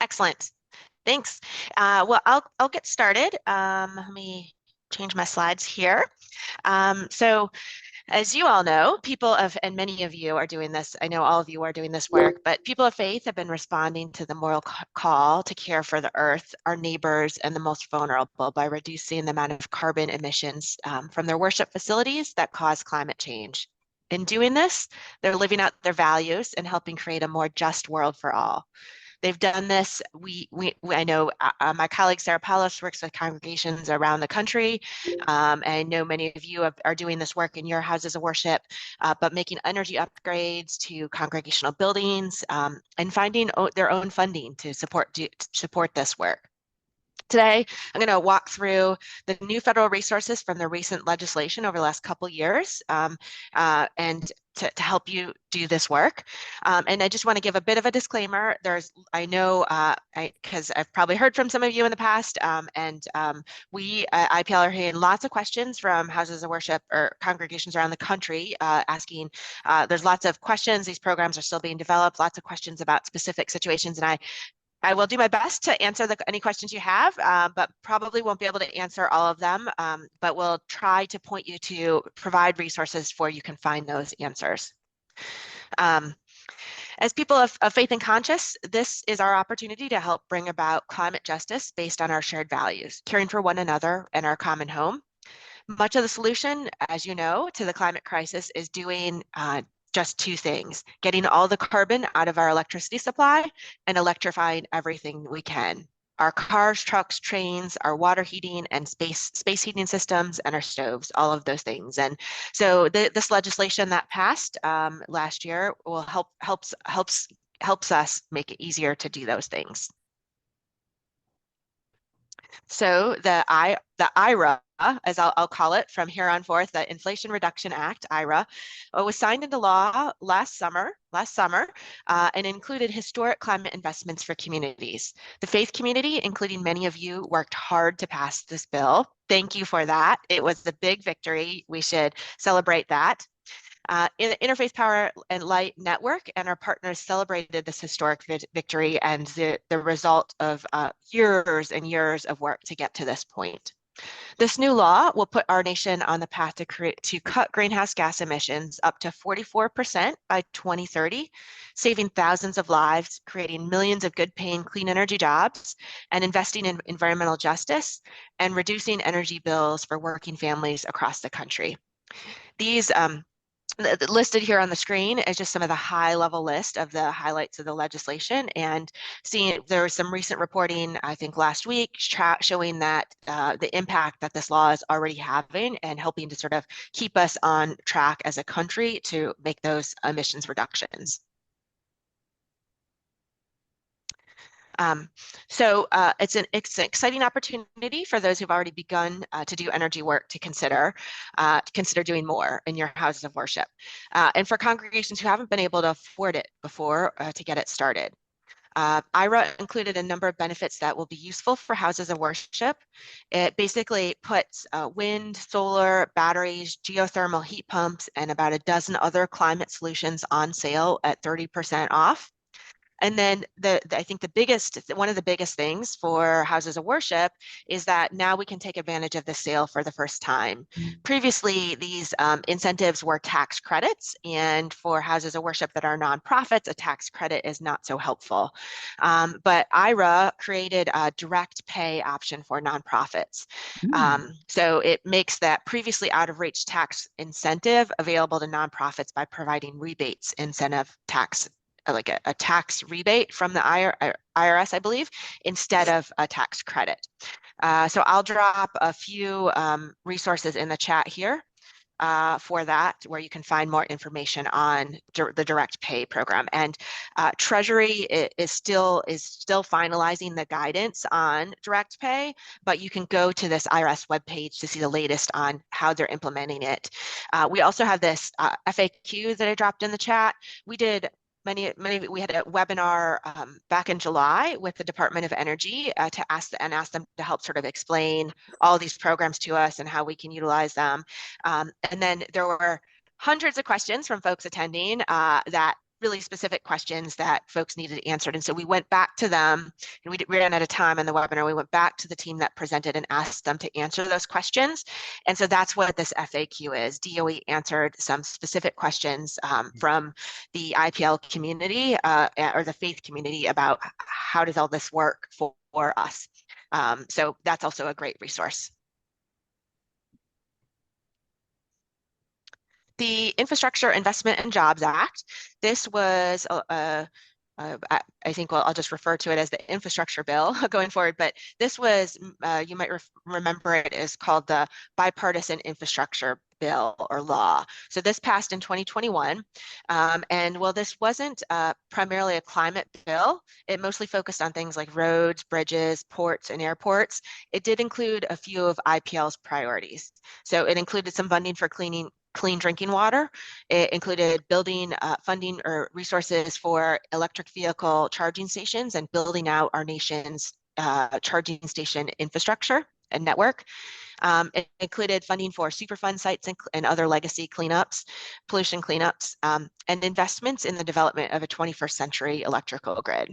Excellent. Thanks. Well, I'll get started. Let me change my slides here. So as you all know, and many of you are doing this, I know all of you are doing this work, but people of faith have been responding to the moral call to care for the earth, our neighbors, and the most vulnerable by reducing the amount of carbon emissions from their worship facilities that cause climate change. In doing this, they're living out their values and helping create a more just world for all. They've done this. I know my colleague Sarah Palos works with congregations around the country. And I know many of you are doing this work in your houses of worship, but making energy upgrades to congregational buildings and finding their own funding to support this work. Today, I'm going to walk through the new federal resources from the recent legislation over the last couple years and to help you do this work. And I just want to give a bit of a disclaimer. I know, because I've probably heard from some of you in the past, we at IPL are hearing lots of questions from houses of worship or congregations around the country asking, there's lots of questions. These programs are still being developed, lots of questions about specific situations. And I will do my best to answer any questions you have, but probably won't be able to answer all of them, but we'll try to point you to provide resources where you can find those answers. As people of faith and conscience, this is our opportunity to help bring about climate justice based on our shared values, caring for one another and our common home. Much of the solution, as you know, to the climate crisis is doing just two things: getting all the carbon out of our electricity supply and electrifying everything we can. Our cars, trucks, trains, our water heating and space heating systems, and our stoves, all of those things. And so this legislation that passed last year will helps us make it easier to do those things. So the IRA, as I'll call it from here on forth, the Inflation Reduction Act, IRA, was signed into law last summer, and included historic climate investments for communities. The faith community, including many of you, worked hard to pass this bill. Thank you for that. It was a big victory. We should celebrate that. In the Interfaith Power and Light Network and our partners celebrated this historic victory and the result of years and years of work to get to this point. This new law will put our nation on the path to cut greenhouse gas emissions up to 44% by 2030, saving thousands of lives, creating millions of good-paying clean energy jobs, and investing in environmental justice and reducing energy bills for working families across the country. These listed here on the screen is just some of the high level list of the highlights of the legislation, and seeing there was some recent reporting, I think last week, showing that the impact that this law is already having and helping to sort of keep us on track as a country to make those emissions reductions. So it's an exciting opportunity for those who've already begun to do energy work to consider doing more in your houses of worship. And for congregations who haven't been able to afford it before to get it started. IRA included a number of benefits that will be useful for houses of worship. It basically puts wind, solar, batteries, geothermal heat pumps, and about a dozen other climate solutions on sale at 30% off. And then I think one of the biggest things for houses of worship is that now we can take advantage of the sale for the first time. Previously, these incentives were tax credits, and for houses of worship that are nonprofits, a tax credit is not so helpful. But IRA created a direct pay option for nonprofits. So it makes that previously out of reach tax incentive available to nonprofits by providing rebates incentive tax, like a tax rebate from the IRS, I believe, instead of a tax credit. So I'll drop a few resources in the chat here for that, where you can find more information on the direct pay program. And Treasury is still finalizing the guidance on direct pay, but you can go to this IRS webpage to see the latest on how they're implementing it. We also have this FAQ that I dropped in the chat. We had a webinar back in July with the Department of Energy to ask them to help sort of explain all these programs to us and how we can utilize them. And then there were hundreds of questions from folks attending that really specific questions that folks needed answered. And so we went back to them, and we ran out of time on the webinar. We went back to the team that presented and asked them to answer those questions. And so that's what this FAQ is. DOE answered some specific questions from the IPL community or the faith community about how does all this work for us. So that's also a great resource. The Infrastructure Investment and Jobs Act. This was I think I'll just refer to it as the infrastructure bill going forward, but this was, you might remember it as called the Bipartisan Infrastructure Bill or law. So this passed in 2021. And while this wasn't primarily a climate bill, it mostly focused on things like roads, bridges, ports, and airports. It did include a few of IPL's priorities. So it included some funding for clean drinking water. It included building funding or resources for electric vehicle charging stations and building out our nation's charging station infrastructure and network. It included funding for Superfund sites and other legacy cleanups, pollution cleanups, and investments in the development of a 21st century electrical grid.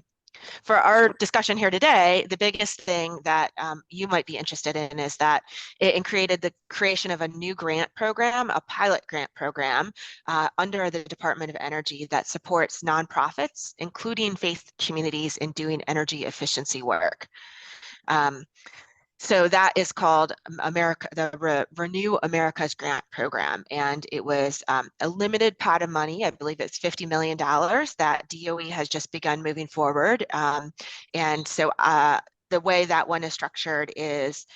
For our discussion here today, the biggest thing that you might be interested in is that it created the creation of a new grant program, a pilot grant program under the Department of Energy that supports nonprofits, including faith communities, in doing energy efficiency work. So that is called the Renew America's Grant Program. And it was a limited pot of money. I believe it's $50 million that DOE has just begun moving forward. And so the way that one is structured is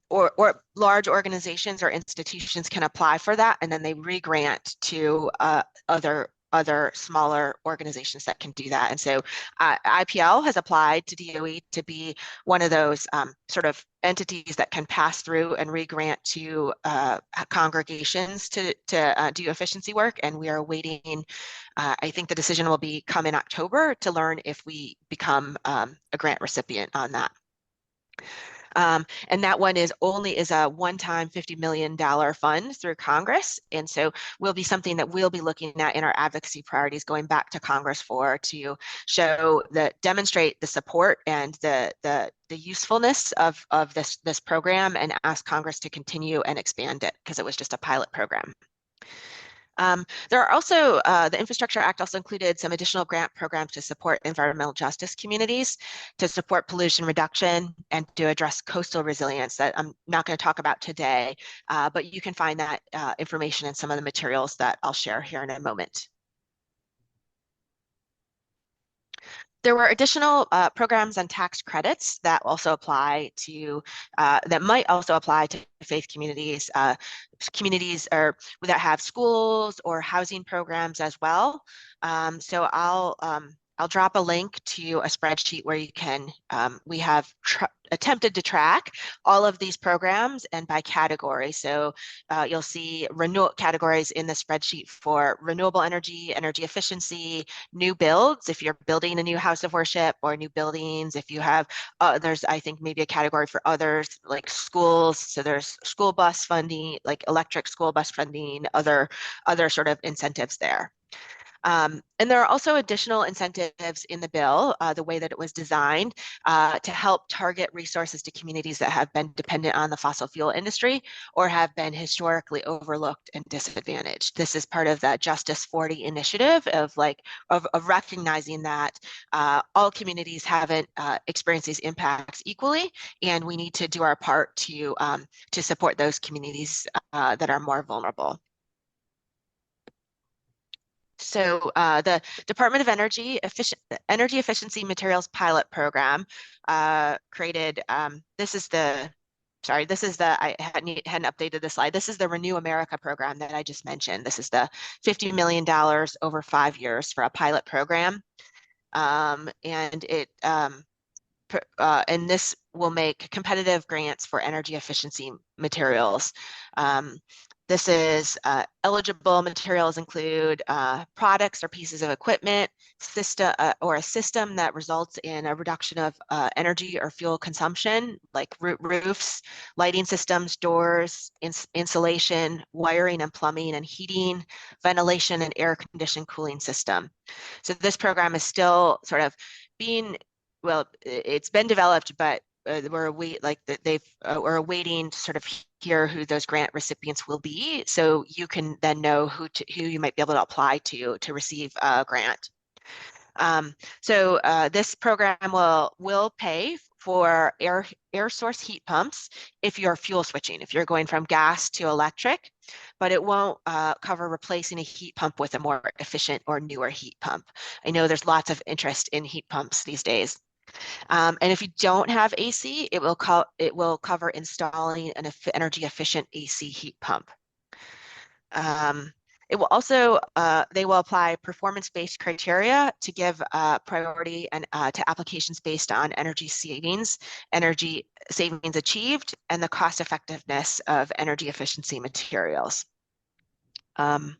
or large organizations or institutions can apply for that, and then they re-grant to other smaller organizations that can do that. And so IPL has applied to DOE to be one of those sort of entities that can pass through and re-grant to congregations to do efficiency work. And we are waiting, I think the decision will come in October to learn if we become a grant recipient on that. And that one is a one-time $50 million fund through Congress. And so will be something that we'll be looking at in our advocacy priorities, going back to Congress to demonstrate the support and the usefulness of this program, and ask Congress to continue and expand it, because it was just a pilot program. There are also, the Infrastructure Act also included some additional grant programs to support environmental justice communities, to support pollution reduction, and to address coastal resilience that I'm not going to talk about today, but you can find that information in some of the materials that I'll share here in a moment. There were additional programs and tax credits that also apply to, that might also apply to faith communities, communities that have schools or housing programs as well. So I'll drop a link to a spreadsheet where you can, we have attempted to track all of these programs and by category. So you'll see categories in the spreadsheet for renewable energy, energy efficiency, new builds, if you're building a new house of worship, or new buildings. If you have, there's, I think, maybe a category for others, like schools. So there's school bus funding, like electric school bus funding, other sort of incentives there. And there are also additional incentives in the bill, the way that it was designed, to help target resources to communities that have been dependent on the fossil fuel industry or have been historically overlooked and disadvantaged. This is part of the Justice 40 initiative of recognizing that all communities haven't experienced these impacts equally, and we need to do our part to support those communities that are more vulnerable. So the Department of Energy Efficiency Materials Pilot Program created, this is the, I hadn't updated the slide. This is the Renew America program that I just mentioned. This is the $50 million over 5 years for a pilot program. And it, and this will make competitive grants for energy efficiency materials. This is eligible materials include products or pieces of equipment, system or a system that results in a reduction of energy or fuel consumption, like roofs, lighting systems, doors, insulation, wiring and plumbing and heating, ventilation and air conditioning cooling system. So this program is still sort of being, well, it's been developed, but we're we're awaiting to sort of hear who those grant recipients will be, so you can then know who you might be able to apply to receive a grant. So this program will pay for air source heat pumps if you're fuel switching, if you're going from gas to electric, but it won't cover replacing a heat pump with a more efficient or newer heat pump. I know there's lots of interest in heat pumps these days. And if you don't have AC, it will cover installing an energy efficient AC heat pump. It will also, they will apply performance-based criteria to give priority and to applications based on energy savings achieved, and the cost effectiveness of energy efficiency materials. Let's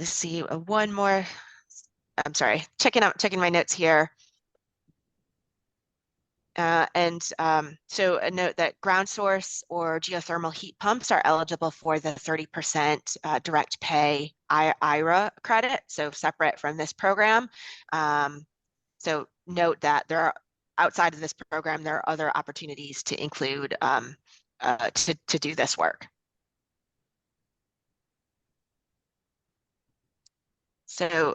see, one more. I'm sorry, checking my notes here. So a note that ground source or geothermal heat pumps are eligible for the 30% direct pay IRA credit, so separate from this program. So note that there are, outside of this program, there are other opportunities to include to do this work. So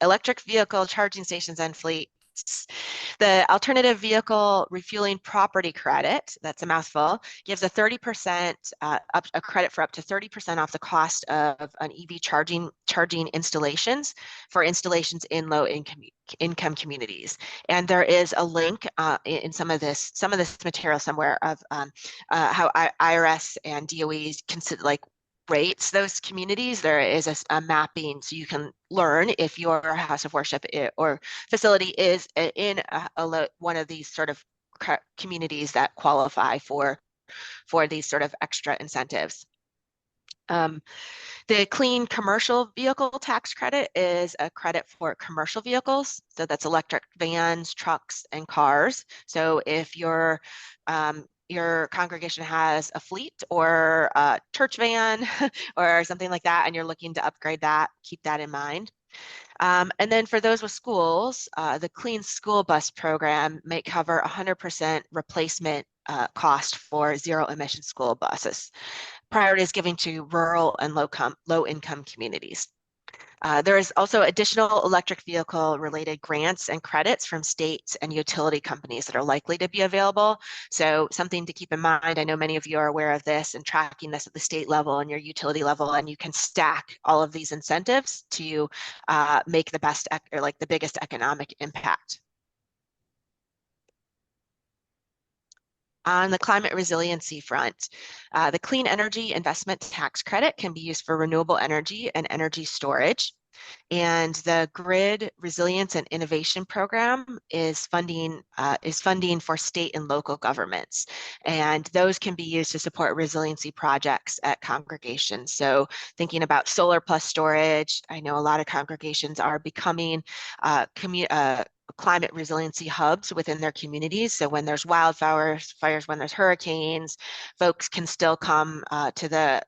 electric vehicle charging stations and fleets. The alternative vehicle refueling property credit, that's a mouthful, gives a 30% a credit for up to 30% off the cost of an EV charging installations for installations in low income communities. And there is a link in some of this material somewhere of how IRS and DOEs consider, like, rates those communities. There is a mapping, so you can learn if your house of worship or facility is in one of these sort of communities that qualify for these sort of extra incentives. The clean commercial vehicle tax credit is a credit for commercial vehicles. So that's electric vans, trucks, and cars. So if your congregation has a fleet or a church van or something like that, and you're looking to upgrade that, keep that in mind. And then for those with schools, the Clean School Bus program may cover 100% replacement cost for zero emission school buses. Priority is given to rural and low income communities. There is also additional electric vehicle related grants and credits from states and utility companies that are likely to be available. So something to keep in mind, I know many of you are aware of this and tracking this at the state level and your utility level, and you can stack all of these incentives to make the best or like the biggest economic impact. On the climate resiliency front, the Clean Energy Investment Tax Credit can be used for renewable energy and energy storage. And the Grid Resilience and Innovation Program is funding for state and local governments. And those can be used to support resiliency projects at congregations. So thinking about solar plus storage, I know a lot of congregations are becoming climate resiliency hubs within their communities. So when there's fires, when there's hurricanes, folks can still come to the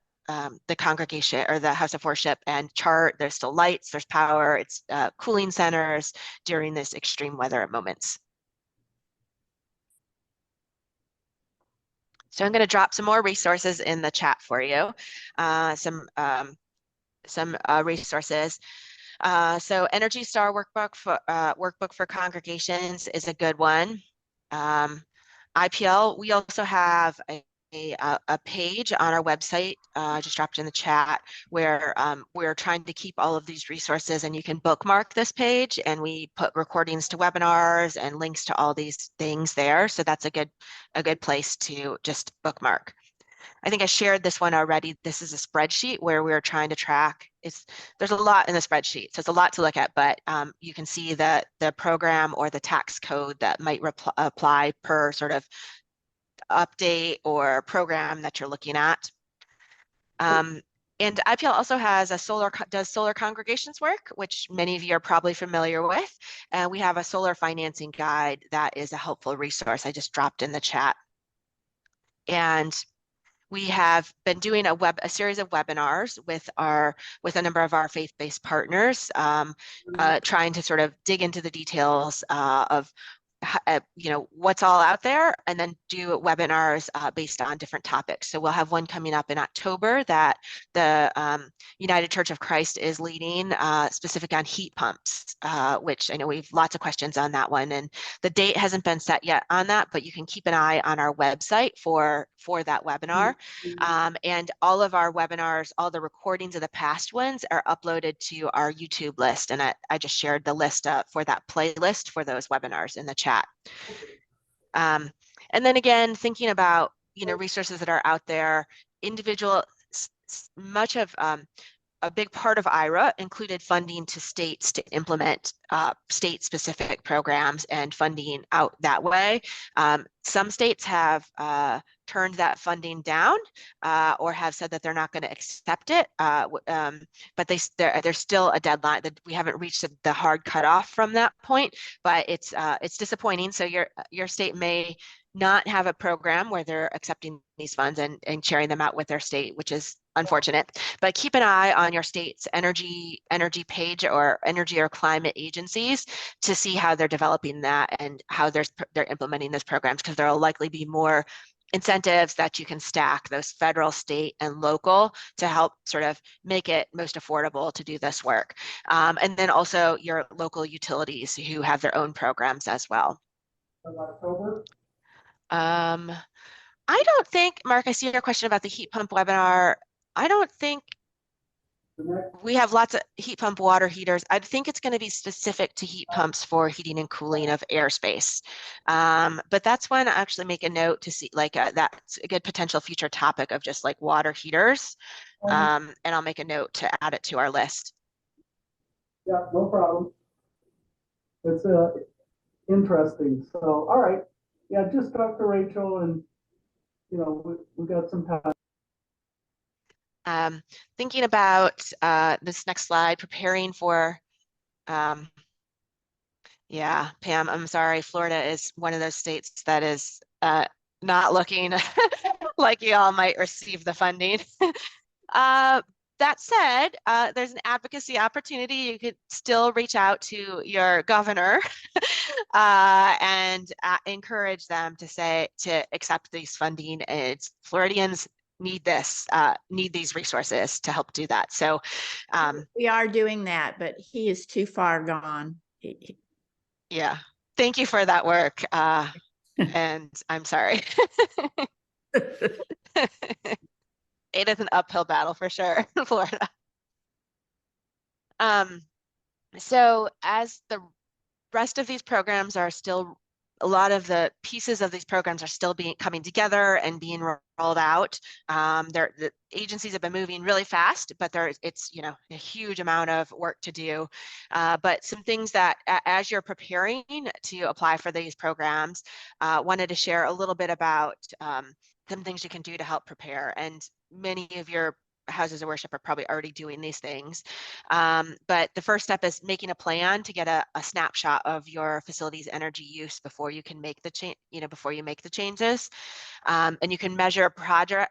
congregation or the house of worship and chart. There's still lights, there's power, it's cooling centers during this extreme weather moments. So I'm going to drop some more resources in the chat for you. Some resources. So Energy Star workbook for congregations is a good one. IPL, we also have a page on our website, just dropped in the chat, where we're trying to keep all of these resources, and you can bookmark this page, and we put recordings to webinars and links to all these things there. So that's a good place to just bookmark. I think I shared this one already. This is a spreadsheet where we're trying to track. There's a lot in the spreadsheet, so it's a lot to look at, but you can see the program or the tax code that might apply per sort of update or program that you're looking at. And IPL also has does solar congregations work, which many of you are probably familiar with. And we have a solar financing guide that is a helpful resource I just dropped in the chat. And we have been doing a series of webinars with a number of our faith-based partners, trying to sort of dig into the details of what's all out there, and then do webinars based on different topics. So we'll have one coming up in October that the United Church of Christ is leading, specific on heat pumps, which I know we've lots of questions on that one. And the date hasn't been set yet on that, but you can keep an eye on our website for that webinar. And all of our webinars, all the recordings of the past ones are uploaded to our YouTube list. And I just shared the list for that playlist for those webinars in the chat. And then again, thinking about, resources that are out there, much of a big part of IRA included funding to states to implement state-specific programs and funding out that way. Some states have turned that funding down or have said that they're not going to accept it, but there's still a deadline that we haven't reached the hard cutoff from that point. But it's disappointing. So your state may not have a program where they're accepting these funds and sharing them out with their state, which is unfortunate. But keep an eye on your state's energy page or energy or climate agencies to see how they're developing that and how they're implementing those programs, because there will likely be more incentives that you can stack, those federal, state, and local, to help sort of make it most affordable to do this work. And then also your local utilities who have their own programs as well. I don't think, Mark, I see your question about the heat pump webinar. I don't think we have lots of heat pump water heaters. I think it's going to be specific to heat pumps for heating and cooling of airspace. But that's one I actually make a note to see, like that's a good potential future topic of just like water heaters. And I'll make a note to add it to our list. Yeah, no problem. It's interesting. So, all right. Yeah, just talk to Rachel, and we got some time. Thinking about this next slide, preparing for, yeah, Pam, I'm sorry, Florida is one of those states that is not looking like you all might receive the funding. That said, there's an advocacy opportunity. You could still reach out to your governor and encourage them to accept these funding. Floridians need these resources to help do that. So we are doing that, but he is too far gone. Yeah, thank you for that work. And I'm sorry. It is an uphill battle for sure in Florida. So as the rest of these programs are still, a lot of the pieces of these programs are still coming together and being rolled out. The agencies have been moving really fast, but it's a huge amount of work to do. But some things that as you're preparing to apply for these programs, wanted to share a little bit about some things you can do to help prepare. And many of your houses of worship are probably already doing these things. But the first step is making a plan to get a snapshot of your facility's energy use before you can make the change, before you make the changes. And you can measure your progress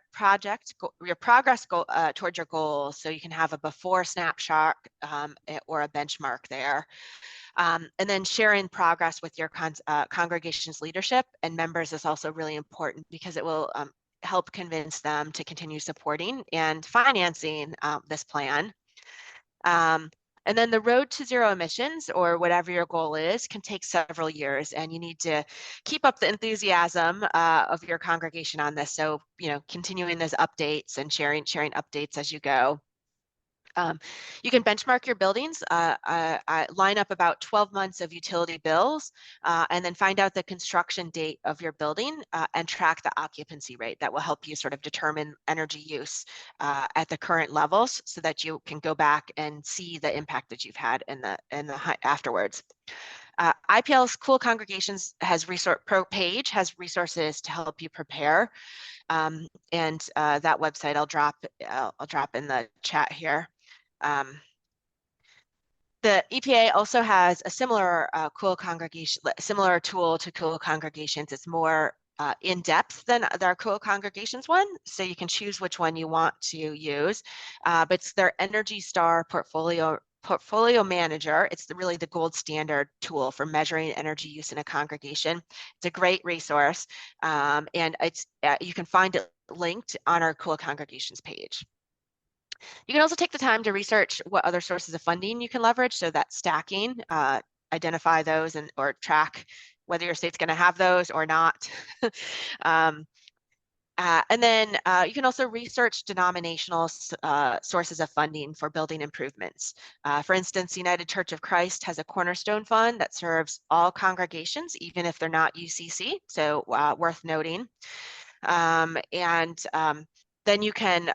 towards your goals. So you can have a before snapshot or a benchmark there. And then sharing progress with your congregation's leadership and members is also really important, because it will help convince them to continue supporting and financing this plan. And then the road to zero emissions, or whatever your goal is, can take several years, and you need to keep up the enthusiasm of your congregation on this. So, continuing those updates and sharing updates as you go. You can benchmark your buildings, line up about 12 months of utility bills, and then find out the construction date of your building and track the occupancy rate. That will help you sort of determine energy use at the current levels so that you can go back and see the impact that you've had in the afterwards. IPL's Cool Congregations has page has resources to help you prepare. And that website I'll drop in the chat here. The EPA also has a similar similar tool to Cool Congregations. It's more in depth than our Cool Congregations one, so you can choose which one you want to use. But it's their Energy Star portfolio manager. It's really the gold standard tool for measuring energy use in a congregation. It's a great resource, and it's you can find it linked on our Cool Congregations page. You can also take the time to research what other sources of funding you can leverage, so that stacking, identify those or track whether your state's going to have those or not. And then you can also research denominational sources of funding for building improvements. For instance, United Church of Christ has a cornerstone fund that serves all congregations, even if they're not UCC, so worth noting. Then you can,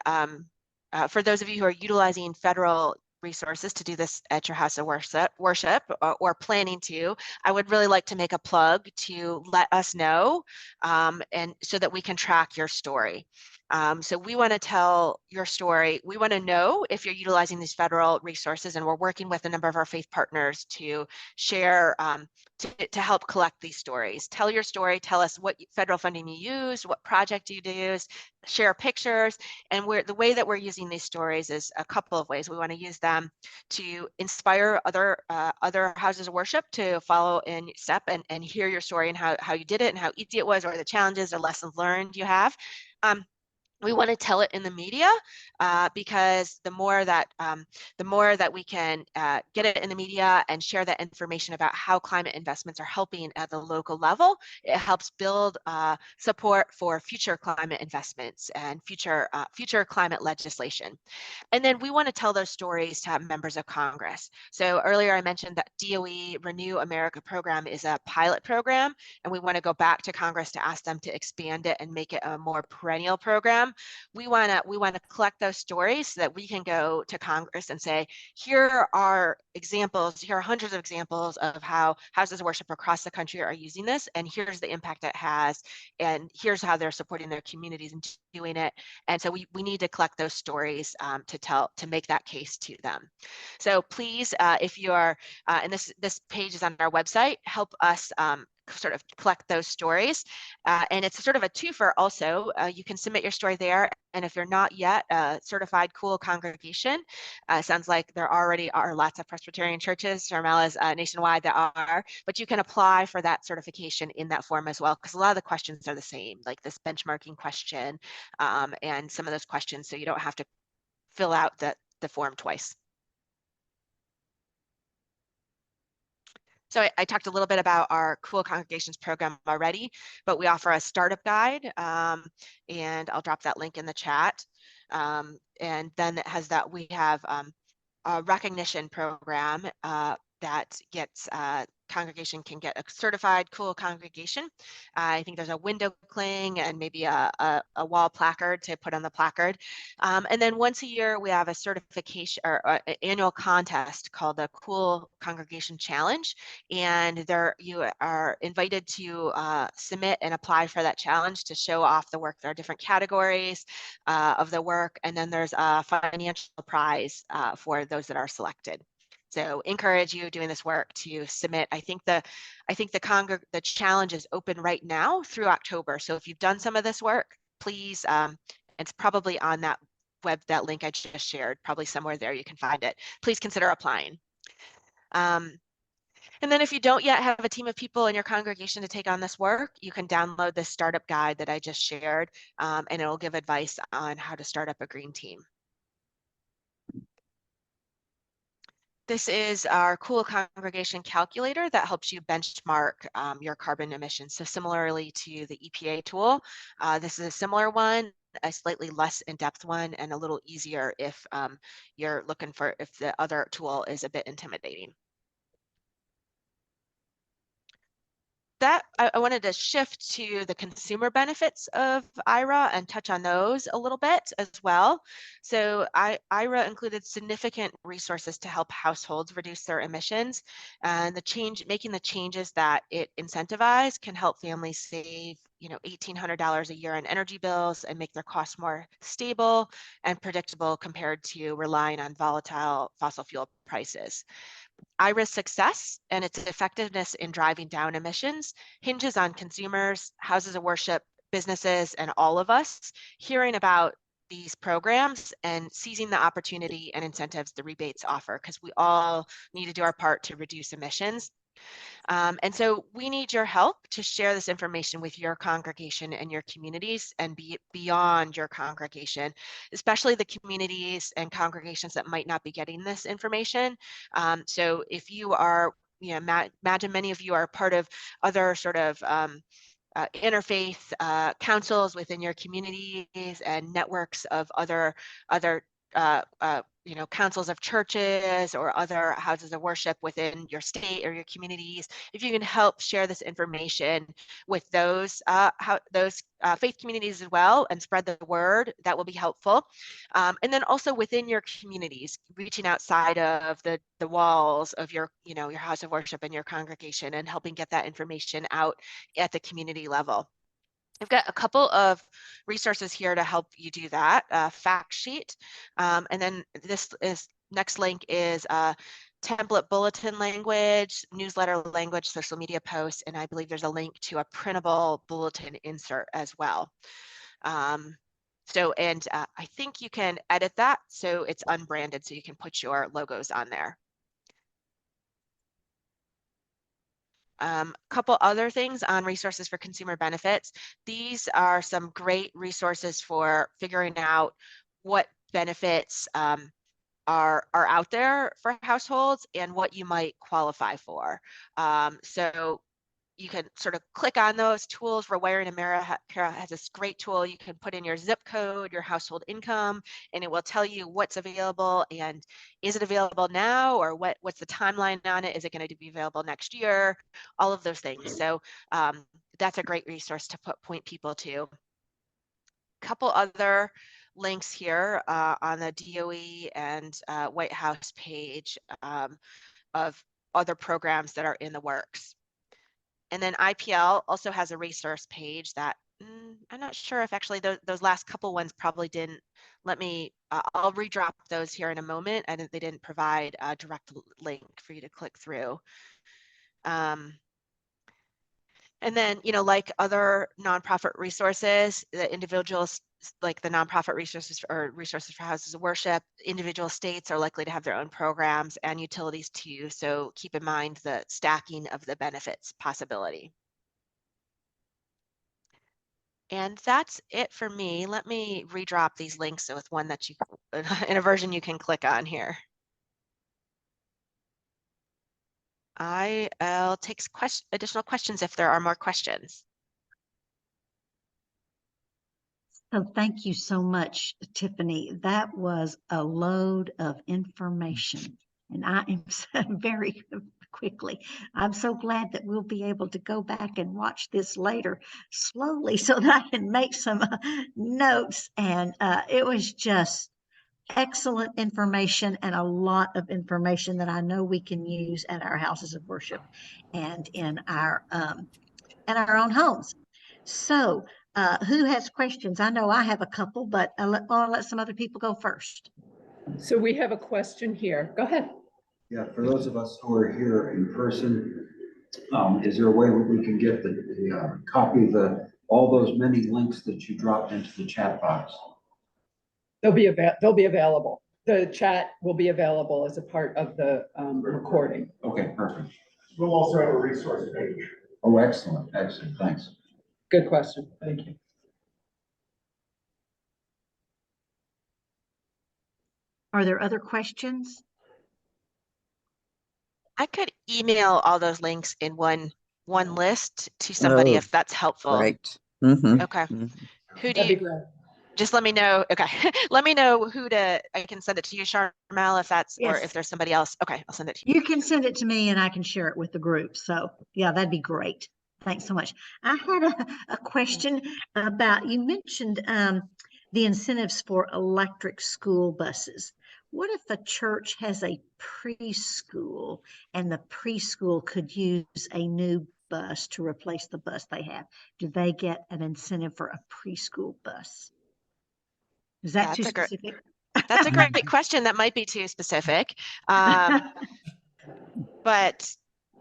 for those of you who are utilizing federal resources to do this at your house of worship or planning to, I would really like to make a plug to let us know, and so that we can track your story. So we want to tell your story. We want to know if you're utilizing these federal resources, and we're working with a number of our faith partners to share, to help collect these stories. Tell your story, tell us what federal funding you use, what project you used, share pictures. And the way that we're using these stories is a couple of ways. We want to use them to inspire other houses of worship to follow in Sept and hear your story and how you did it and how easy it was, or the challenges or lessons learned you have. We want to tell it in the media because the more that we can get it in the media and share that information about how climate investments are helping at the local level, it helps build support for future climate investments and future climate legislation. And then we want to tell those stories to members of Congress. So earlier I mentioned that DOE Renew America program is a pilot program, and we want to go back to Congress to ask them to expand it and make it a more perennial program. We want to collect those stories so that we can go to Congress and say, here are examples, here are hundreds of examples of how houses of worship across the country are using this, and here's the impact it has, and here's how they're supporting their communities and doing it. And so we need to collect those stories to make that case to them. So please, if you are, and this page is on our website, help us sort of collect those stories. And it's sort of a twofer also. You can submit your story there. And if you're not yet a certified Cool Congregation, sounds like there already are lots of Presbyterian churches, Sharmela's nationwide that are, but you can apply for that certification in that form as well, because a lot of the questions are the same, like this benchmarking question and some of those questions, so you don't have to fill out the form twice. So I talked a little bit about our Cool Congregations program already, but we offer a startup guide, and I'll drop that link in the chat. And then it has that we have a recognition program that gets congregation can get a certified Cool Congregation. I think there's a window cling and maybe a wall placard to put on the placard. And then once a year, we have a certification or an annual contest called the Cool Congregation Challenge. And there you are invited to submit and apply for that challenge to show off the work. There are different categories of the work. And then there's a financial prize for those that are selected. So encourage you doing this work to submit. I think the challenge is open right now through October. So if you've done some of this work, please, it's probably on that link I just shared, probably somewhere there you can find it. Please consider applying. And then if you don't yet have a team of people in your congregation to take on this work, you can download this startup guide that I just shared, and it will give advice on how to start up a green team. This is our cool congregation calculator that helps you benchmark your carbon emissions. So similarly to the EPA tool, this is a similar one, a slightly less in-depth one, and a little easier if you're looking for, if the other tool is a bit intimidating. That I wanted to shift to the consumer benefits of IRA and touch on those a little bit as well. So IRA included significant resources to help households reduce their emissions, and making the changes that it incentivized can help families save, you know, $1,800 a year on energy bills and make their costs more stable and predictable compared to relying on volatile fossil fuel prices. IRA's success and its effectiveness in driving down emissions hinges on consumers, houses of worship, businesses, and all of us hearing about these programs and seizing the opportunity and incentives the rebates offer, because we all need to do our part to reduce emissions. And so we need your help to share this information with your congregation and your communities and be beyond your congregation, especially the communities and congregations that might not be getting this information. So if you are, you know, imagine many of you are part of other sort of interfaith councils within your communities and networks of other you know, councils of churches or other houses of worship within your state or your communities. If you can help share this information with those faith communities as well and spread the word, that will be helpful. And then also within your communities, reaching outside of the walls of your, you know, your house of worship and your congregation, and helping get that information out at the community level. I've got a couple of resources here to help you do that. Fact sheet, and then this is next link is template bulletin language, newsletter language, social media posts, and I believe there's a link to a printable bulletin insert as well. I think you can edit that so it's unbranded, so you can put your logos on there. Couple other things on resources for consumer benefits. These are some great resources for figuring out what benefits are out there for households and what you might qualify for. So you can sort of click on those tools. Rewiring America has this great tool. You can put in your zip code, your household income, and it will tell you what's available and is it available now, or what's the timeline on it? Is it going to be available next year? All of those things. So that's a great resource to point people to. Couple other links here on the DOE and White House page of other programs that are in the works. And then IPL also has a resource page that I'm not sure if actually those last couple ones probably didn't let me, I'll redrop those here in a moment. And they didn't provide a direct link for you to click through. And then, you know, like other nonprofit resources, the individuals, like the nonprofit resources or resources for houses of worship, individual states are likely to have their own programs and utilities too. So keep in mind the stacking of the benefits possibility. And that's it for me. Let me redrop these links with one that you, in a version you can click on here. I'll take additional questions if there are more questions. So thank you so much, Tiffany. That was a load of information, and I am very quickly. I'm so glad that we'll be able to go back and watch this later slowly so that I can make some notes. And it was just excellent information and a lot of information that I know we can use at our houses of worship and in our own homes. So who has questions? I know I have a couple, but I'll let some other people go first. So we have a question here. Go ahead. Yeah, for those of us who are here in person, is there a way that we can get the copy of all those many links that you dropped into the chat box? They'll be available. The chat will be available as a part of the recording. Okay, perfect. We'll also have a resource page. Oh, excellent, excellent, thanks. Good question. Thank you. Are there other questions? I could email all those links in one list to somebody Oh, if that's helpful. right. Mm-hmm. Okay. Mm-hmm. Who do That'd you, be great. just let me know. Okay. Let me know I can send it to you, Charmel, if that's, or if Yes, there's somebody else. Okay, I'll send it to you. you can send it to me and I can share it with the group. So yeah, that'd be great. Thanks so much. I had a question about, you mentioned the incentives for electric school buses. What if a church has a preschool and the preschool could use a new bus to replace the bus they have? Do they get an incentive for a preschool bus? Is that too That's a great, specific? that's a great question. That might be too specific. But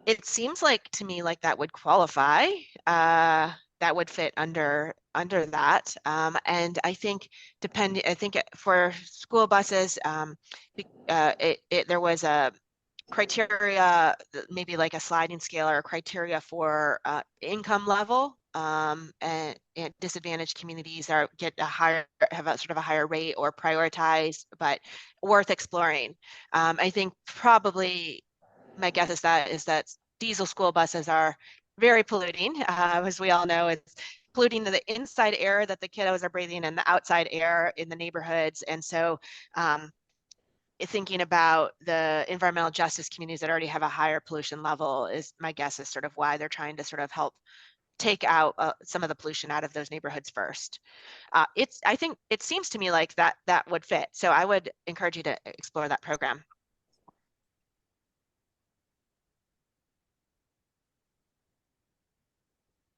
it seems like to me like that would qualify. That would fit under that. And I think for school buses, there was a criteria, maybe like a sliding scale or a criteria for income level. And disadvantaged communities have a sort of a higher rate or prioritized, but worth exploring. I think probably my guess is that diesel school buses are very polluting. As we all know, it's polluting the inside air that the kiddos are breathing and the outside air in the neighborhoods. And so thinking about the environmental justice communities that already have a higher pollution level is my guess is sort of why they're trying to sort of help take out some of the pollution out of those neighborhoods first. I think it seems to me like that would fit. So I would encourage you to explore that program.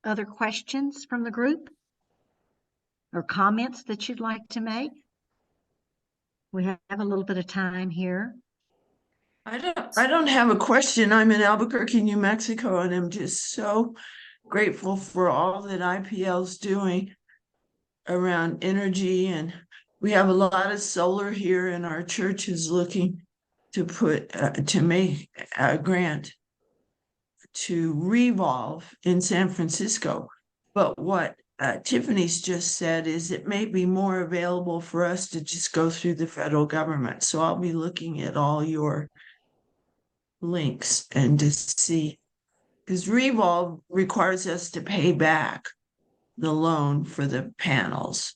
Other questions from the group or comments that you'd like to make? We have a little bit of time here. I don't have a question. I'm in Albuquerque, New Mexico, and I'm just so grateful for all that IPL's doing around energy. And we have a lot of solar here, and our church is looking to make a grant to Revolve in San Francisco. But what Tiffany's just said is it may be more available for us to just go through the federal government. So I'll be looking at all your links and to see, because Revolve requires us to pay back the loan for the panels.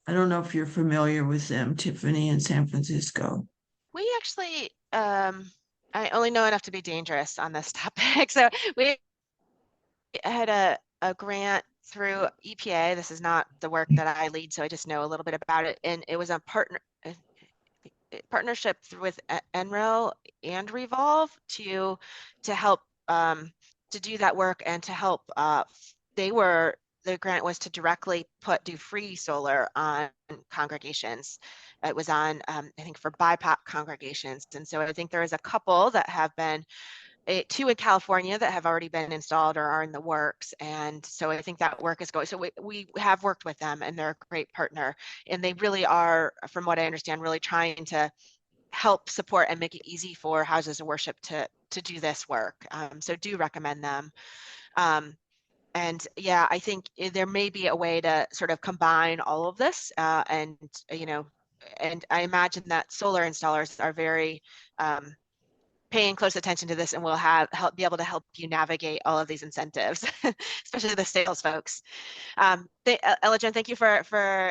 I don't know if you're familiar with them, Tiffany, in San Francisco. We actually, I only know enough to be dangerous on this topic. So we had a grant through EPA. This is not the work that I lead, so I just know a little bit about it. And it was a partnership with NREL and Revolve to help to do that work and to help. The grant was to directly do free solar on congregations. It was on, I think, for BIPOC congregations. And so I think there is a couple that have been, two in California that have already been installed or are in the works. And so I think that work is going. So we have worked with them and they're a great partner. And they really are, from what I understand, really trying to help support and make it easy for houses of worship to do this work. So do recommend them. And yeah, I think there may be a way to sort of combine all of this and I imagine that solar installers are very paying close attention to this and will be able to help you navigate all of these incentives, especially the sales folks. Elajan, thank you for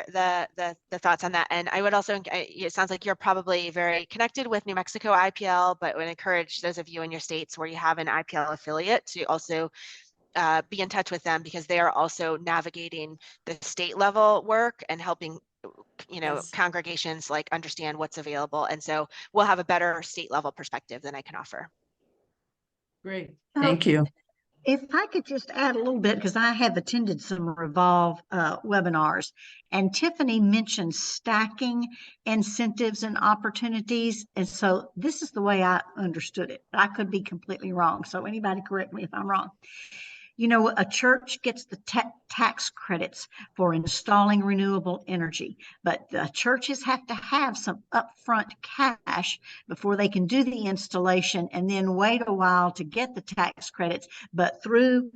the thoughts on that. And I would also, it sounds like you're probably very connected with New Mexico IPL, but would encourage those of you in your states where you have an IPL affiliate to also be in touch with them, because they are also navigating the state level work and helping Yes. congregations like understand what's available. And so we'll have a better state level perspective than I can offer. Great. So, Thank you. if I could just add a little bit, because I have attended some Revolve webinars, and Tiffany mentioned stacking incentives and opportunities. And so this is the way I understood it. I could be completely wrong. So anybody correct me if I'm wrong. You know, a church gets the tax credits for installing renewable energy, but the churches have to have some upfront cash before they can do the installation and then wait a while to get the tax credits. But through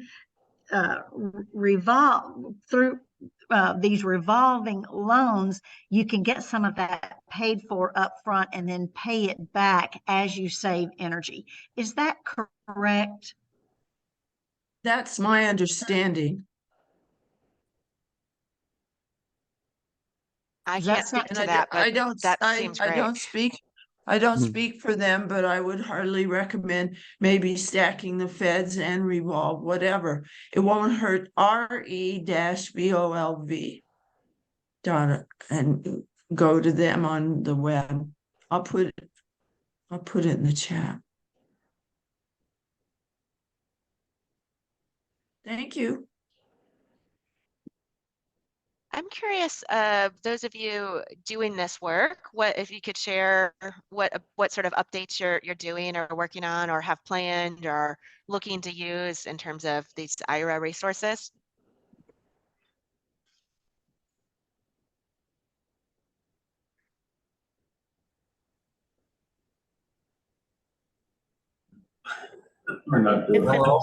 these revolving loans, you can get some of that paid for upfront and then pay it back as you save energy. Is that correct? That's my understanding. I Does that can't speak sound- And to that, but that seems great. I don't speak for them, but I would hardly recommend maybe stacking the feds and revolve, whatever. It won't hurt. RE-VOLV and go to them on the web. I'll put it in the chat. Thank you. I'm curious, those of you doing this work, what if you could share what sort of updates you're doing or working on or have planned or looking to use in terms of these IRA resources? We're not doing Hello?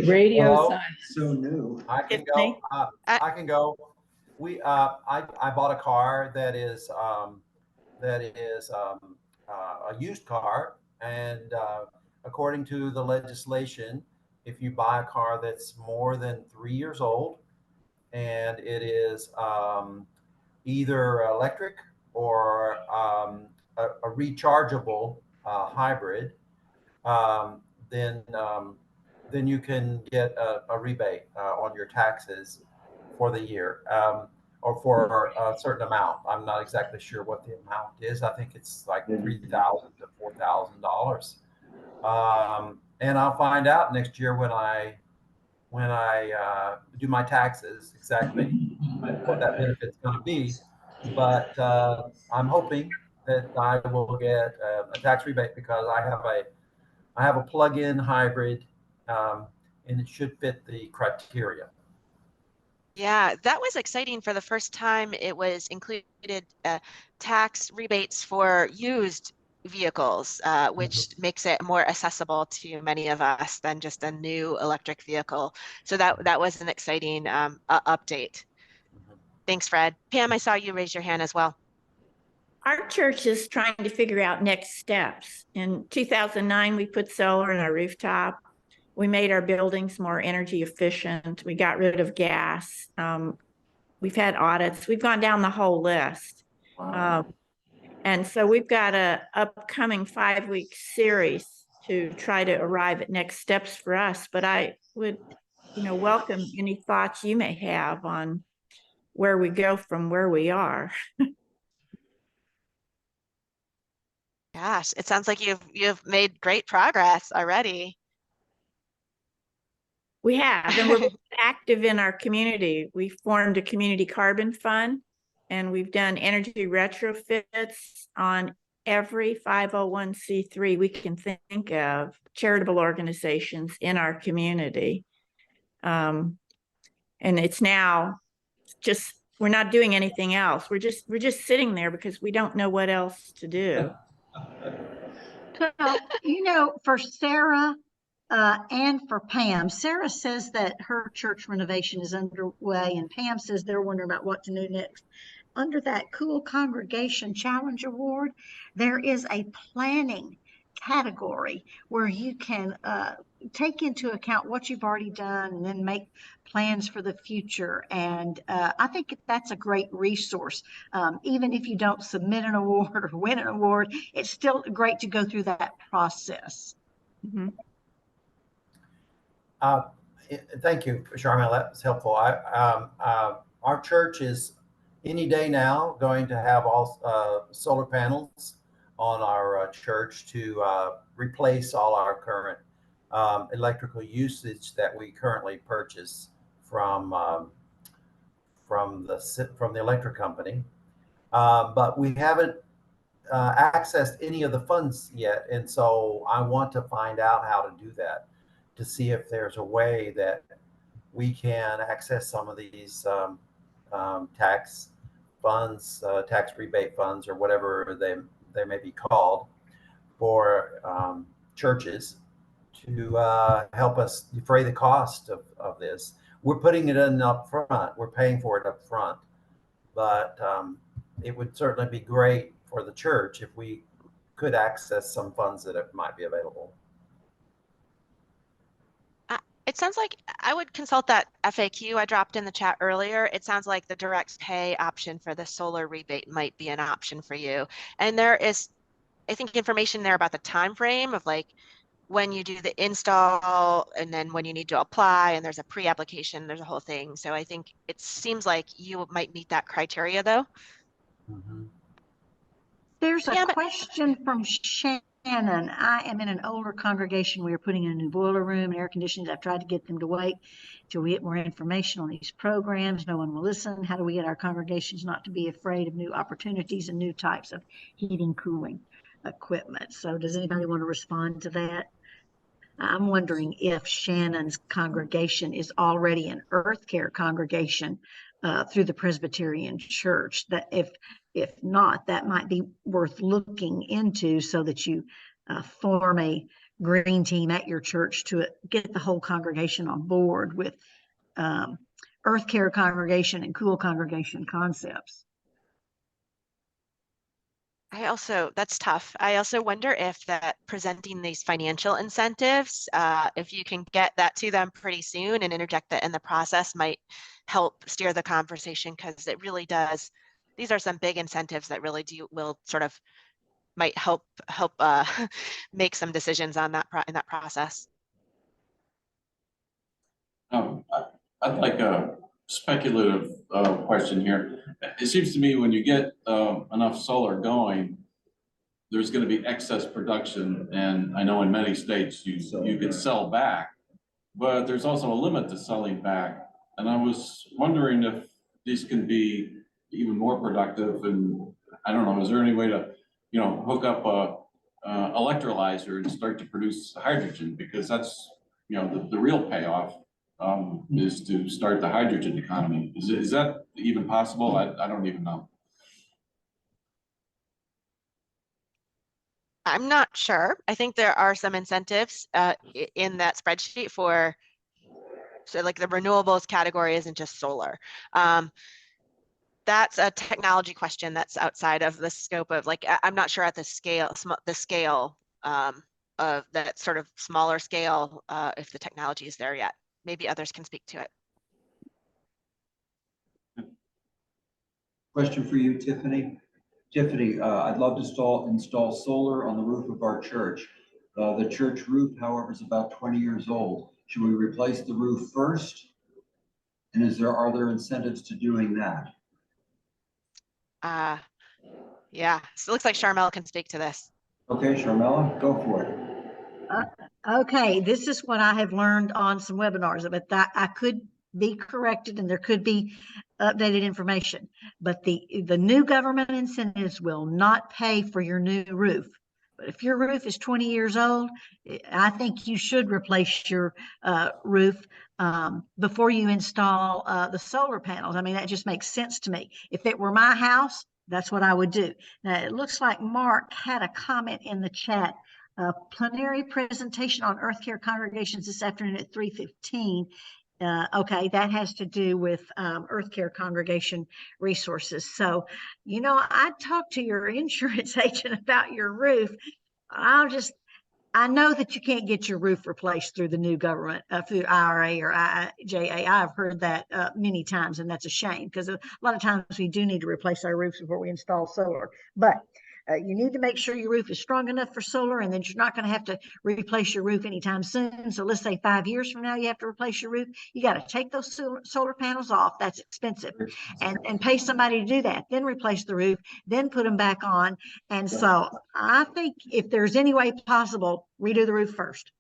Radio Hello? science. So new. I can Tiffany? go. I can go. I bought a car that is a used car, and according to the legislation, if you buy a car that's more than 3 years old and it is either electric or a rechargeable hybrid, um, then then you can get a rebate on your taxes for the year, or for a certain amount. I'm not exactly sure what the amount is. I think it's like $3,000 to $4,000. And I'll find out next year when I do my taxes exactly what that benefit's going to be. But I'm hoping that I will get a tax rebate because I have a plug-in hybrid, and it should fit the criteria. Yeah, that was exciting. For the first time, it was included tax rebates for used vehicles, which makes it more accessible to many of us than just a new electric vehicle. So that was an exciting update. Thanks, Fred. Pam, I saw you raise your hand as well. Our church is trying to figure out next steps. In 2009, we put solar in our rooftop. We made our buildings more energy efficient. We got rid of gas. We've had audits. We've gone down the whole list. And so we've got a upcoming 5-week series to try to arrive at next steps for us. But I would, welcome any thoughts you may have on where we go from where we are. Gosh, it sounds like you've made great progress already. We have, and we're active in our community. We formed a community carbon fund, and we've done energy retrofits on every 501c3 we can think of, charitable organizations in our community. And it's now just, we're not doing anything else. We're just sitting there because we don't know what else to do. So, for Sarah and for Pam, Sarah says that her church renovation is underway, and Pam says they're wondering about what to do next. Under that Cool Congregation Challenge Award, there is a planning category where you can take into account what you've already done and then make plans for the future. And I think that's a great resource. Even if you don't submit an award or win an award, it's still great to go through that process. Mm-hmm. Thank you, Charmaine. That's helpful. Our church is any day now going to have all solar panels on our church to replace all our current electrical usage that we currently purchase from the electric company. But we haven't accessed any of the funds yet, and so I want to find out how to do that, to see if there's a way that we can access some of these tax funds, tax rebate funds, or whatever they may be called, for churches to help us defray the cost of this. we're putting it in up front. We're paying for it up front. But it would certainly be great for the church if we could access some funds that might be available. It sounds like I would consult that FAQ I dropped in the chat earlier. It sounds like the direct pay option for the solar rebate might be an option for you. And there is, I think, information there about the time frame of like when you do the install and then when you need to apply, and there's a pre-application, there's a whole thing. So I think it seems like you might meet that criteria though. Mm-hmm. There's a Yeah, but question from Shannon. I am in an older congregation. We are putting in a new boiler room and air conditioning. I've tried to get them to wait till we get more information on these programs. No one will listen. How do we get our congregations not to be afraid of new opportunities and new types of heating, cooling equipment? So does anybody want to respond to that? I'm wondering if Shannon's congregation is already an Earth Care congregation through the Presbyterian Church. That if not, that might be worth looking into so that you form a green team at your church to get the whole congregation on board with Earth Care congregation and cool congregation concepts. that's tough. I also wonder if that presenting these financial incentives, if you can get that to them pretty soon and interject that in the process might help steer the conversation, because it really does. These are some big incentives that really will sort of might help make some decisions on that in that process. I'd like a speculative question here. It seems to me when you get enough solar going, there's going to be excess production, and I know in many states you could sell back, but there's also a limit to selling back. And I was wondering if these can be even more productive. And I don't know, is there any way to, hook up a electrolyzer and start to produce hydrogen? Because that's, the real payoff is to start the hydrogen economy. Is that even possible? I don't even know. I'm not sure. I think there are some incentives in that spreadsheet for, so like the renewables category isn't just solar. That's a technology question that's outside of the scope of, like, I'm not sure at the scale of that sort of smaller scale, if the technology is there yet. Maybe others can speak to it. Question for you, Tiffany. Tiffany, I'd love to install solar on the roof of our church. The church roof, however, is about 20 years old. Should we replace the roof first? And are there incentives to doing that? Yeah, so it looks like Charmel can speak to this. Okay, Charmella, go for it. Okay, this is what I have learned on some webinars, but that I could be corrected and there could be updated information. But the new government incentives will not pay for your new roof. But if your roof is 20 years old, I think you should replace your roof before you install the solar panels. I mean, that just makes sense to me. If it were my house, that's what I would do. Now, it looks like Mark had a comment in the chat. Plenary presentation on Earth Care congregations this afternoon at 3:15. Okay, that has to do with Earth Care congregation resources. So, I talked to your insurance agent about your roof. I know that you can't get your roof replaced through the new government, through IRA or IIJA. I've heard that many times, and that's a shame because a lot of times we do need to replace our roofs before we install solar. But you need to make sure your roof is strong enough for solar, and then you're not going to have to replace your roof anytime soon. So let's say 5 years from now, you have to replace your roof. You got to take those solar panels off. That's expensive, and pay somebody to do that. Then replace the roof, then put them back on. And so I think if there's any way possible, redo the roof first.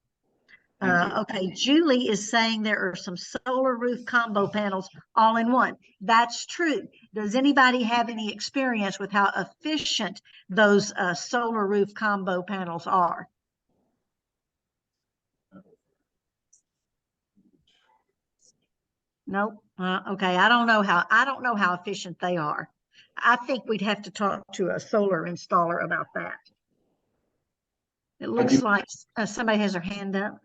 Okay, Julie is saying there are some solar roof combo panels all in one. That's true. Does anybody have any experience with how efficient those solar roof combo panels are? Nope. Okay, I don't know how efficient they are. I think we'd have to talk to a solar installer about that. It looks like somebody has their hand up.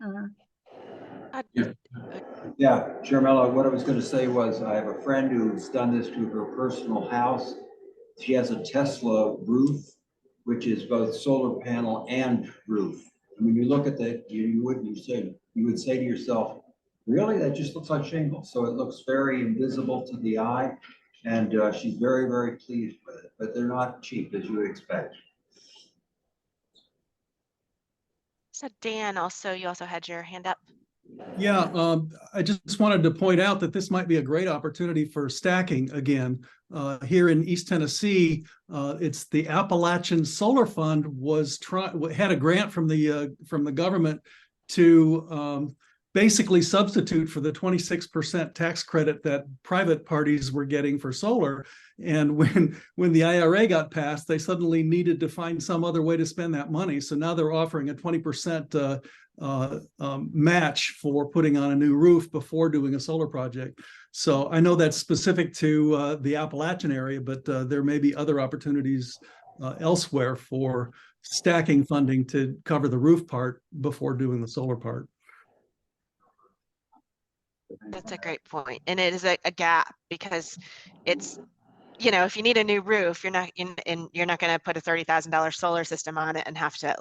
Yeah, Sharmella, what I was going to say was I have a friend who's done this to her personal house. She has a Tesla roof, which is both solar panel and roof. And when you look at that, you would say to yourself, really, that just looks like shingles. So it looks very invisible to the eye, and she's very, very pleased with it. But they're not cheap, as you would expect. So Dan, you also had your hand up. Yeah, I just wanted to point out that this might be a great opportunity for stacking again. Here in East Tennessee, it's the Appalachian Solar Fund had a grant from the government to basically substitute for the 26% tax credit that private parties were getting for solar. And when the IRA got passed, they suddenly needed to find some other way to spend that money. So now they're offering a 20% match for putting on a new roof before doing a solar project. So I know that's specific to the Appalachian area, but there may be other opportunities elsewhere for stacking funding to cover the roof part before doing the solar part. That's a great point. And it is a gap because it's, if you need a new roof, you're not going to put a $30,000 solar system on it and have to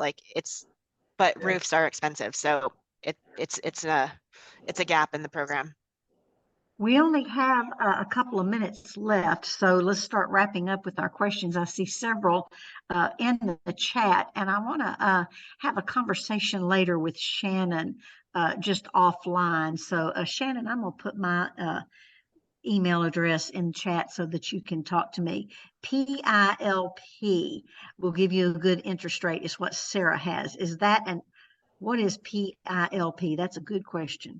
but roofs are expensive. So it's a gap in the program. We only have a couple of minutes left, so let's start wrapping up with our questions. I see several in the chat, and I want to have a conversation later with Shannon just offline. So Shannon, I'm going to put my email address in chat so that you can talk to me. PILP will give you a good interest rate is what Sarah has. Is that what is PILP? That's a good question.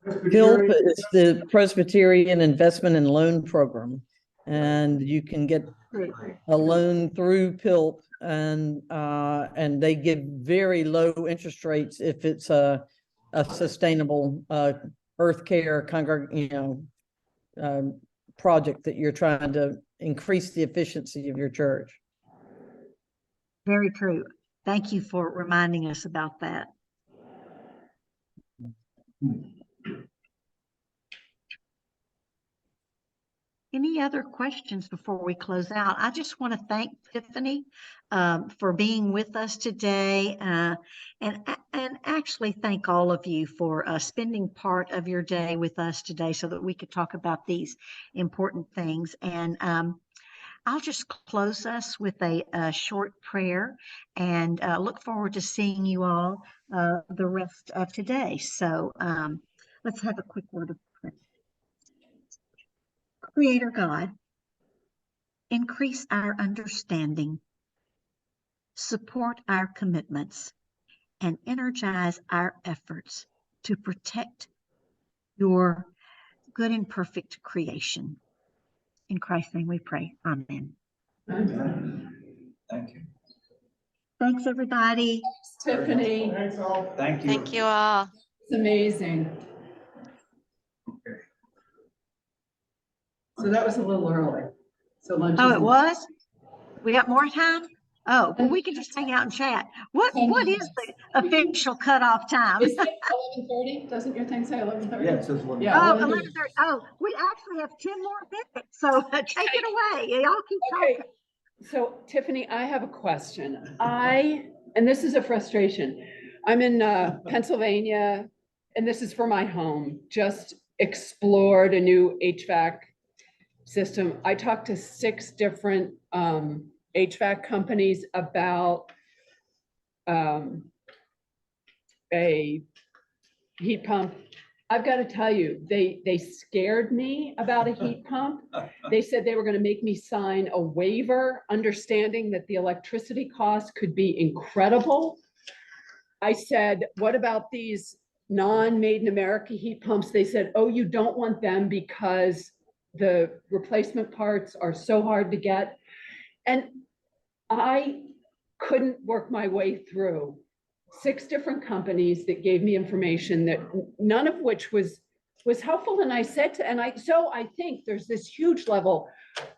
PILP is the Presbyterian Investment and Loan Program, and you can get a loan through PILP, and they give very low interest rates if it's a sustainable earth care project that you're trying to increase the efficiency of your church. Very true. Thank you for reminding us about that. Any other questions before we close out? I just want to thank Tiffany for being with us today, and actually thank all of you for spending part of your day with us today so that we could talk about these important things. And I'll just close us with a short prayer and look forward to seeing you all the rest of today. So let's have a quick word of prayer. Creator God, increase our understanding, support our commitments, and energize our efforts to protect your good and perfect creation. In Christ's name we pray. Amen. Amen. Thank you. Thanks, everybody. Thanks, Tiffany. Thanks all. Thank you. Thank you all. It's amazing. Okay. So that was a little early. So lunch. Oh, it was? We got more time? Oh, well, we can just hang out and chat. What is the official cutoff time? Is it 11:30? Doesn't your thing say 11:30? Yeah, it says 11:30. Yeah. Oh, 11:30. Oh, we actually have 10 more minutes. So take it away. Y'all keep talking. So Tiffany, I have a question. And this is a frustration. I'm in Pennsylvania, and this is for my home. Just explored a new HVAC system. I talked to 6 different HVAC companies about a heat pump. I've got to tell you, they scared me about a heat pump. They said they were going to make me sign a waiver, understanding that the electricity costs could be incredible. I said, what about these non-made in America heat pumps? They said, oh, you don't want them because the replacement parts are so hard to get. And I couldn't work my way through 6 different companies that gave me information that none of which was helpful. And I said so I think there's this huge level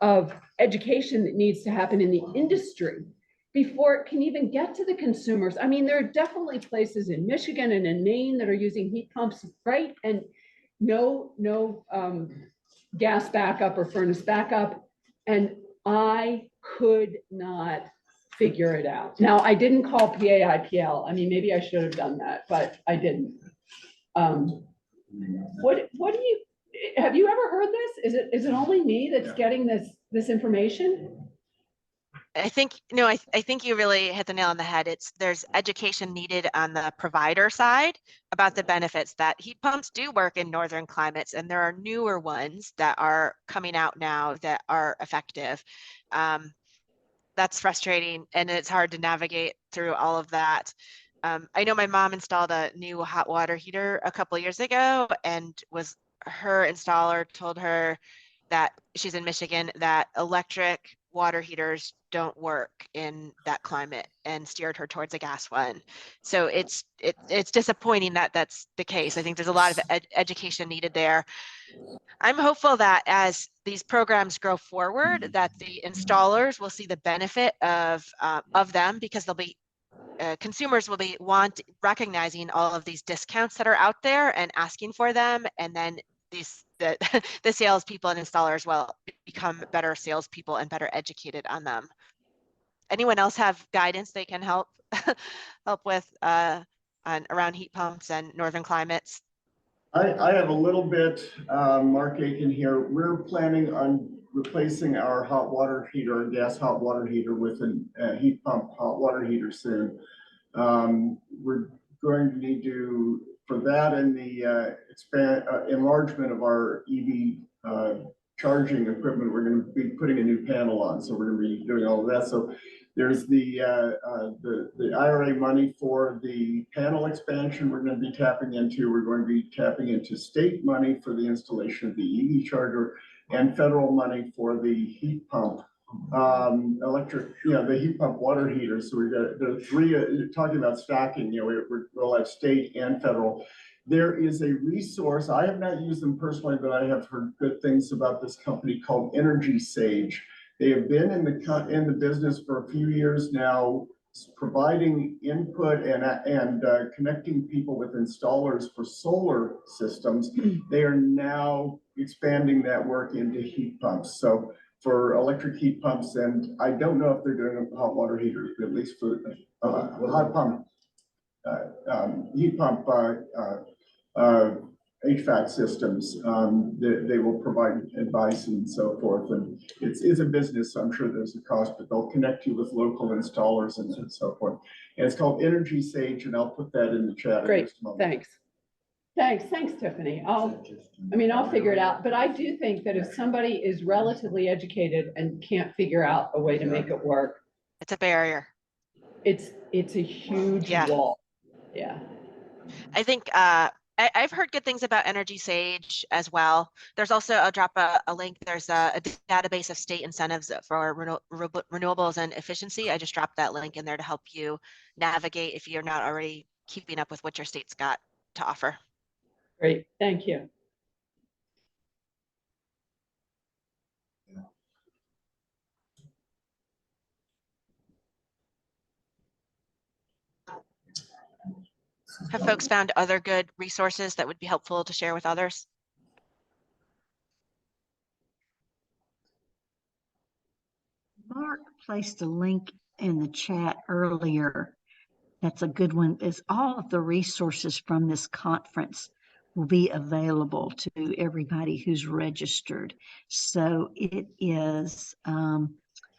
of education that needs to happen in the industry before it can even get to the consumers. I mean, there are definitely places in Michigan and in Maine that are using heat pumps, right? And no gas backup or furnace backup. And I could not figure it out. Now, I didn't call PAIPL. I mean, maybe I should have done that, but I didn't. What do you, have you ever heard this? Is it only me that's getting this information? I think, no, I think you really hit the nail on the head. There's education needed on the provider side about the benefits that heat pumps do work in northern climates, and there are newer ones that are coming out now that are effective. That's frustrating, and it's hard to navigate through all of that. I know my mom installed a new hot water heater a couple of years ago, and her installer told her that she's in Michigan, that electric water heaters don't work in that climate, and steered her towards a gas one. So it's disappointing that that's the case. I think there's a lot of education needed there. I'm hopeful that as these programs grow forward, that the installers will see the benefit of them, because they'll be consumers will be recognizing all of these discounts that are out there and asking for them, and then the salespeople and installers will become better salespeople and better educated on them. Anyone else have guidance they can help with around heat pumps and northern climates? I have a little bit, Mark Aiken here. We're planning on replacing our hot water heater, gas hot water heater, with a heat pump hot water heater soon. We're going to need to, for that and the enlargement of our EV charging equipment, we're going to be putting a new panel on. So we're going to be doing all of that. So there's the IRA money for the panel expansion we're going to be tapping into. We're going to be tapping into state money for the installation of the EV charger, and federal money for the heat pump, the heat pump water heaters. So we've got the three, talking about stacking, we'll have state and federal. There is a resource, I have not used them personally, but I have heard good things about this company called Energy Sage. They have been in the business for a few years now, providing input and connecting people with installers for solar systems. They are now expanding that work into heat pumps. So for electric heat pumps, and I don't know if they're doing hot water heaters, but at least for hot pump, heat pump HVAC systems, they will provide advice and so forth. And it's a business, so I'm sure there's a cost, but they'll connect you with local installers and so forth. And it's called Energy Sage, and I'll put that in the chat. Great, thanks, Tiffany. I'll figure it out. But I do think that if somebody is relatively educated and can't figure out a way to make it work, it's a barrier. It's a huge wall. Yeah. I think I've heard good things about Energy Sage as well. There's also, I'll drop a link. There's a database of state incentives for renewables and efficiency. I just dropped that link in there to help you navigate if you're not already keeping up with what your state's got to offer. Great, thank you. Have folks found other good resources that would be helpful to share with others? Mark placed a link in the chat earlier. That's a good one. Is all of the resources from this conference will be available to everybody who's registered. So it is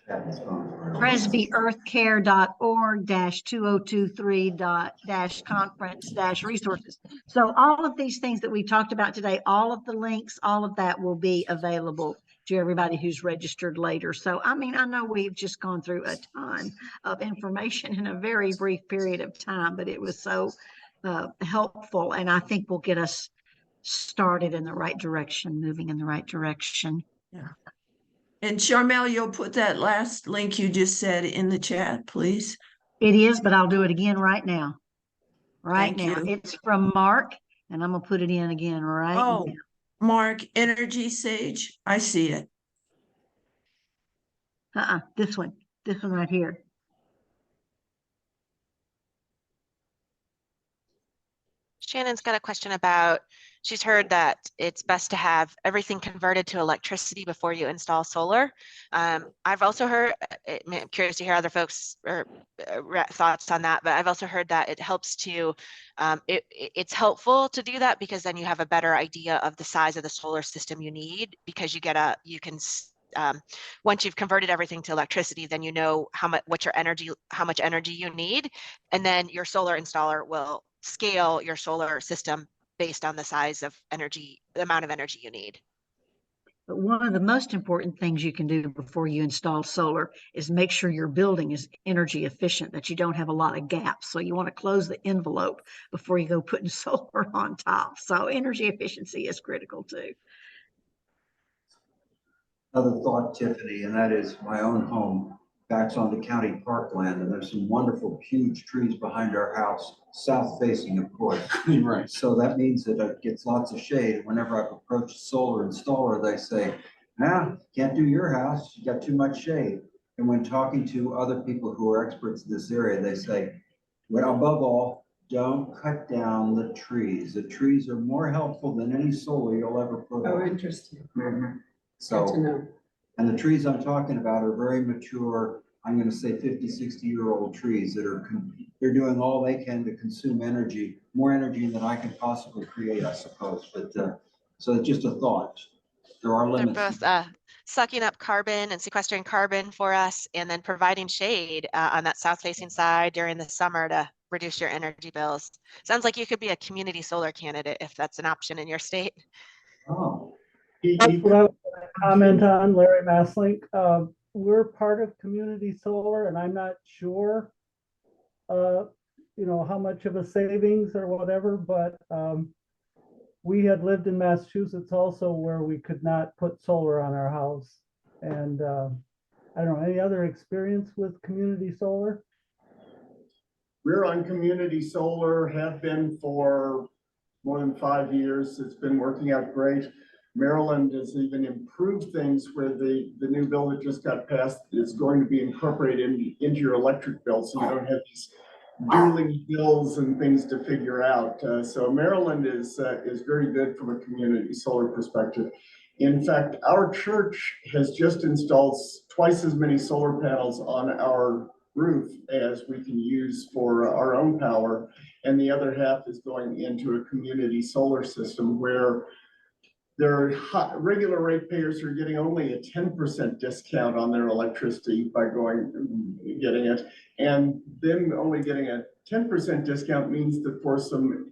presbyearthcare.org-2023-conference-resources. So all of these things that we talked about today, all of the links, all of that will be available to everybody who's registered later. So, I mean, I know we've just gone through a ton of information in a very brief period of time, but it was so helpful, and I think will get us started in the right direction, moving in the right direction. Yeah. And Charmel, you'll put that last link you just said in the chat, please. It is, but I'll do it again right now. Thank you. It's from Mark, and I'm gonna put it in again right now. Mark, Energy Sage, I see it. This one right here. Shannon's got a question about, she's heard that it's best to have everything converted to electricity before you install solar. I've also heard, I'm curious to hear other folks or thoughts on that, but I've also heard that it helps to, it's helpful to do that because then you have a better idea of the size of the solar system you need, because you can once you've converted everything to electricity, then you know how much energy you need, and then your solar installer will scale your solar system based on the size of energy, the amount of energy you need. But one of the most important things you can do before you install solar is make sure your building is energy efficient, that you don't have a lot of gaps. So you want to close the envelope before you go putting solar on top. So energy efficiency is critical too. Another thought, Tiffany, and that is my own home backs onto county parkland, and there's some wonderful huge trees behind our house, south facing, of course. Right. So that means that it gets lots of shade. Whenever I've approached a solar installer, they say, "Nah, can't do your house, you got too much shade." And when talking to other people who are experts in this area, they say, well, above all, don't cut down the trees. The trees are more helpful than any solar you'll ever put Oh, on. interesting. Mhm. Good to So, know. and the trees I'm talking about are very mature, I'm gonna say 50, 60-year-old trees that are, they're doing all they can to consume energy, more energy than I can possibly create, I suppose. But, so it's just a thought. There are They're limits. both sucking up carbon and sequestering carbon for us, and then providing shade on that south facing side during the summer to reduce your energy bills. Sounds like you could be a community solar candidate if that's an option in your state. Oh, That's what I was gonna comment on, Larry Masslink. We're part of community solar, and I'm not sure, how much of a savings or whatever, but we had lived in Massachusetts also where we could not put solar on our house. And I don't know, any other experience with community solar? We're on community solar, have been for more than 5 years. It's been working out great. Maryland has even improved things where the new bill that just got passed is going to be incorporated into your electric bill, so you don't have these dueling bills and things to figure out. So Maryland is very good from a community solar perspective. In fact, our church has just installed twice as many solar panels on our roof as we can use for our own power. And the other half is going into a community solar system where their regular ratepayers are getting only a 10% discount on their electricity by getting it. And them only getting a 10% discount means that for some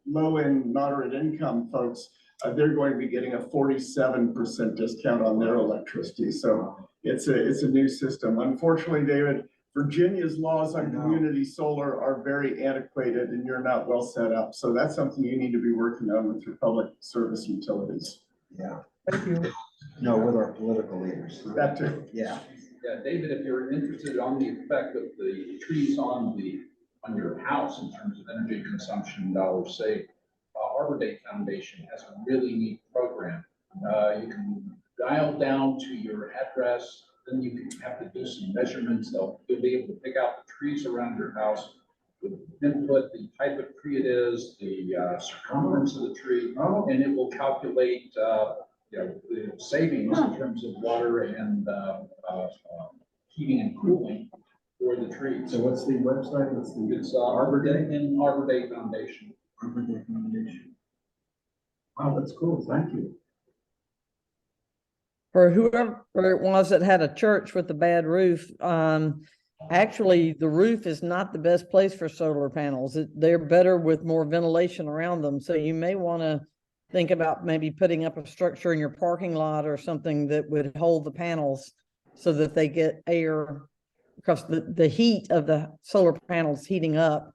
low and moderate income folks, they're going to be getting a 47% discount on their electricity. So it's a new system. Unfortunately, David, Virginia's laws on community solar are very antiquated and you're not well set up. So that's something you need to be working on with your public service utilities. yeah. Thank you. No, with our political leaders. That too. Yeah. Yeah, David, if you're interested on the effect of the trees on your house in terms of energy consumption dollars saved, Arbor Day Foundation has a really neat program. You can dial down to your address, then you can have to do some measurements. You'll be able to pick out the trees around your house, with input the type of tree it is, the circumference of the tree, and it will calculate the savings in terms of water and heating and cooling for the trees. So what's the website? It's Arbor Day and Arbor Day Foundation. Arbor Day Foundation. Wow, that's cool. Thank you. For whoever it was that had a church with a bad roof, actually the roof is not the best place for solar panels. They're better with more ventilation around them. So you may want to think about maybe putting up a structure in your parking lot or something that would hold the panels so that they get air, because the heat of the solar panels heating up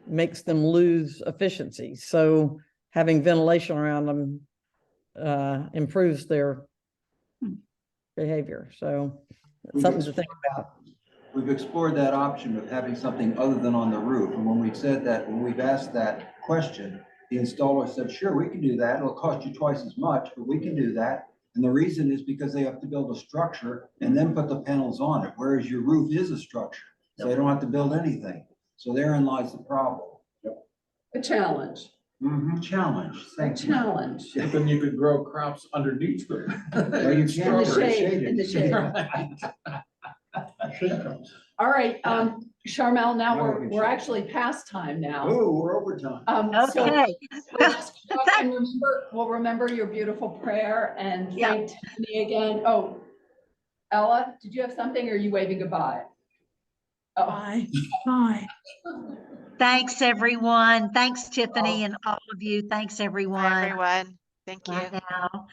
makes them lose efficiency. So having ventilation around them improves their behavior. So something to think about. We've explored that option of having something other than on the roof. And when we've asked that question, the installer said, sure, we can do that. It'll cost you twice as much, but we can do that. And the reason is because they have to build a structure and then put the panels on it, whereas your roof is a structure. So they don't have to build anything. So therein lies the problem. A challenge. Challenge, thank you. Challenge. But then you could grow crops underneath them. Well, you can. In the Very shade, in the shade. All right, Charmel, now we're actually past time now. Oh, we're over time. So Okay. we'll just talk and we'll remember your beautiful prayer and thank Tiffany again. Oh, Ella, did you have something or are you waving goodbye? Oh. Bye. Bye. Thanks, everyone. Thanks, Tiffany, Oh. and all of you. Thanks, everyone. Bye, everyone. Thank you. Bye now.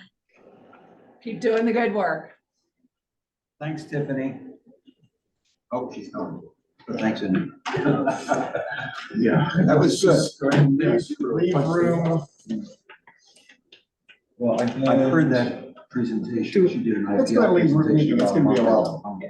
Keep doing the good work. Thanks, Tiffany. Oh, she's gone. But thanks, Andy. Yeah. That was good. Leave room. Well, I've heard that presentation. She did an It's gonna leave room, presentation it's gonna be a about while.